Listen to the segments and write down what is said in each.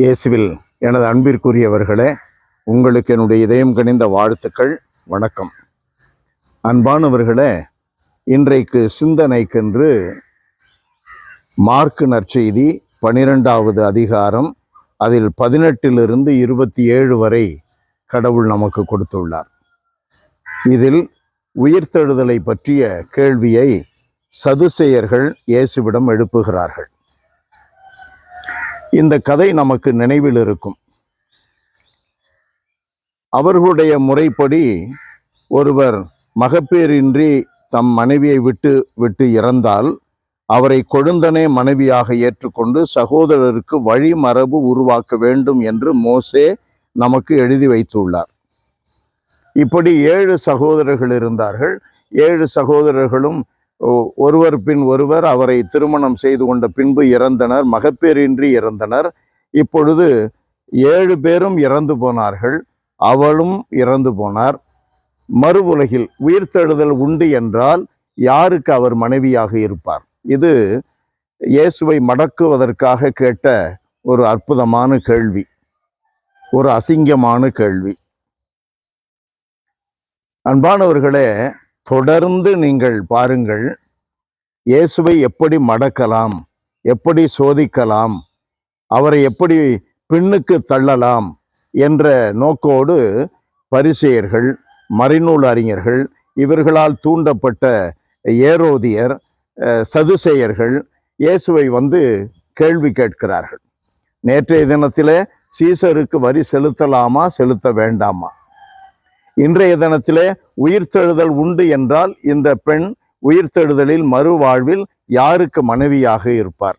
இயேசுவில் எனது அன்பிற்குரியவர்களே, உங்களுக்கு என்னுடைய இதயம் கனிந்த வாழ்த்துக்கள். வணக்கம். அன்பானவர்களே, இன்றைக்கு சிந்தனைக்கென்று மார்க்கு நற்செய்தி 12வது அதிகாரம், அதில் 18 27 வரை கடவுள் நமக்கு கொடுத்துள்ளார். இதில் உயிர்த்தெழுதலை பற்றிய கேள்வியை சதுசேயர்கள் இயேசுவிடம் எழுப்புகிறார்கள். இந்த கதை நமக்கு நினைவில் இருக்கும். அவர்களுடைய முறைப்படி ஒருவர் மகப்பேறின்றி தம் மனைவியை விட்டு இறந்தால் அவரை கொழுந்தனே மனைவியாக ஏற்றுக்கொண்டு சகோதரருக்கு வழிமரபு உருவாக்க வேண்டும் என்று மோசே நமக்கு எழுதி வைத்துள்ளார். இப்படி 7 சகோதரர்கள் இருந்தார்கள். 7 சகோதரர்களும் ஒருவர் பின் ஒருவர் அவரை திருமணம் செய்து கொண்ட பின்பு இறந்தனர், மகப்பேறின்றி இறந்தனர். இப்பொழுது 7 பேரும் இறந்து போனார்கள், அவளும் இறந்து போனார். மறு உலகில் உயிர்த்தெழுதல் உண்டு என்றால் யாருக்கு அவர் மனைவியாக இருப்பார்? இது இயேசுவை மடக்குவதற்காக கேட்ட ஒரு அற்புதமான கேள்வி, ஒரு அசிங்கமான கேள்வி. அன்பானவர்களே, தொடர்ந்து நீங்கள் பாருங்கள், இயேசுவை எப்படி மடக்கலாம், எப்படி சோதிக்கலாம், அவரை எப்படி பின்னுக்கு தள்ளலாம் என்ற நோக்கோடு பரிசேயர்கள், மறைநூல் அறிஞர்கள், இவர்களால் தூண்டப்பட்ட ஏரோதியர், சதுசேயர்கள் இயேசுவை கேள்வி கேட்கிறார்கள். நேற்றைய தினத்திலே சீசருக்கு வரி செலுத்தலாமா செலுத்த வேண்டாமா? இன்றைய தினத்திலே உயிர்த்தெழுதல் உண்டு என்றால் இந்த பெண் உயிர்த்தெழுதலில் மறுவாழ்வில் யாருக்கு மனைவியாக இருப்பார்?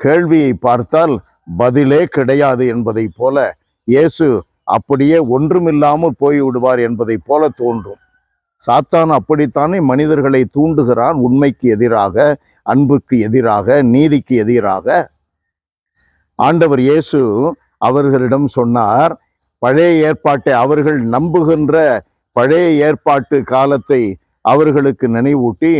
கேள்வியை பார்த்தால் பதிலே கிடையாது என்பதை போல, இயேசு அப்படியே ஒன்றுமில்லாமல் போய்விடுவார் என்பதை போல தோன்றும். சாத்தான் அப்படித்தானே மனிதர்களை தூண்டுகிறான், உண்மைக்கு எதிராக, அன்புக்கு எதிராக, நீதிக்கு எதிராக. ஆண்டவர் இயேசு அவர்களிடம் சொன்னார், பழைய ஏற்பாட்டை, அவர்கள் நம்புகின்ற பழைய ஏற்பாட்டு காலத்தை அவர்களுக்கு நினைவூட்டி,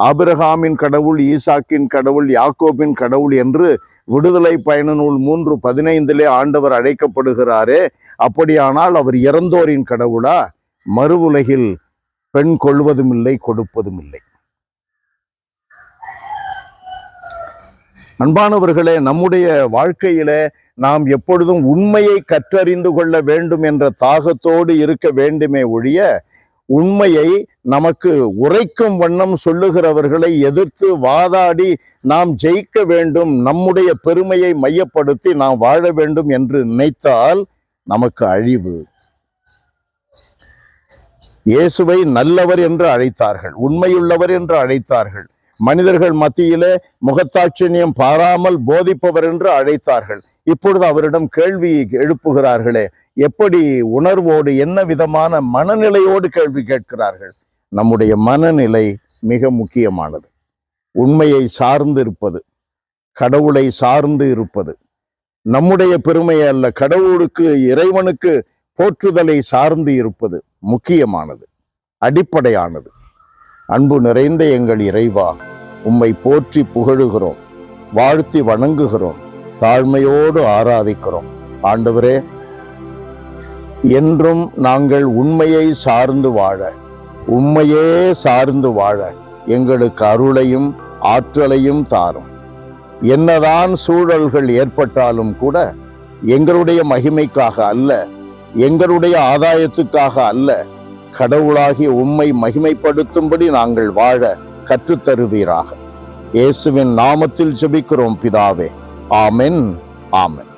ஆபிரகாமின் கடவுள், ஈசாக்கின் கடவுள், யாக்கோபின் கடவுள் என்று விடுதலை பயண நூல் 3:15 ஆண்டவர் அழைக்கப்படுகிறாரே, அப்படியானால் அவர் இறந்தோரின் கடவுளா? மறு உலகில் பெண் கொள்வதும் இல்லை, கொடுப்பதும் இல்லை. அன்பானவர்களே, நம்முடைய வாழ்க்கையில நாம் எப்பொழுதும் உண்மையை கற்றறிந்து கொள்ள வேண்டும் என்ற தாகத்தோடு இருக்க வேண்டுமே ஒழிய, உண்மையை நமக்கு உரைக்கும் வண்ணம் சொல்லுகிறவர்களை எதிர்த்து வாதாடி நாம் ஜெயிக்க வேண்டும், நம்முடைய பெருமையை மையப்படுத்தி நாம் வாழ வேண்டும் என்று நினைத்தால் நமக்கு அழிவு. இயேசுவை நல்லவர் என்று அழைத்தார்கள், உண்மையுள்ளவர் என்று அழைத்தார்கள், மனிதர்கள் மத்தியிலே முகத்தாட்சியம் பாராமல் போதிப்பவர் என்று அழைத்தார்கள். இப்பொழுது அவரிடம் கேள்வி எழுப்புகிறார்களே, எப்படி உணர்வோடு, என்ன விதமான மனநிலையோடு கேள்வி கேட்கிறார்கள்? நம்முடைய மனநிலை மிக முக்கியமானது. உண்மையை சார்ந்து இருப்பது, கடவுளை சார்ந்து இருப்பது, நம்முடைய பெருமையை அல்ல, கடவுளுக்கு, இறைவனுக்கு போற்றுதலை சார்ந்து இருப்பது முக்கியமானது, அடிப்படையானது. அன்பு நிறைந்த எங்கள் இறைவா, உம்மை போற்றி புகழுகிறோம், வாழ்த்தி வணங்குகிறோம், தாழ்மையோடு ஆராதிக்கிறோம். ஆண்டவரே, என்றும் நாங்கள் உண்மையை சார்ந்து வாழ, உண்மையே சார்ந்து வாழ எங்களுக்கு அருளையும் ஆற்றலையும் தாரும். என்னதான் சூழல்கள் ஏற்பட்டாலும் கூட எங்களுடைய மகிமைக்காக அல்ல, எங்களுடைய ஆதாயத்துக்காக அல்ல, கடவுளாகிய உம்மை மகிமைப்படுத்தும்படி நாங்கள் வாழ கற்றுத்தருவீராக. இயேசுவின் நாமத்தில் ஜெபிக்கிறோம் பிதாவே. ஆமென், ஆமென்.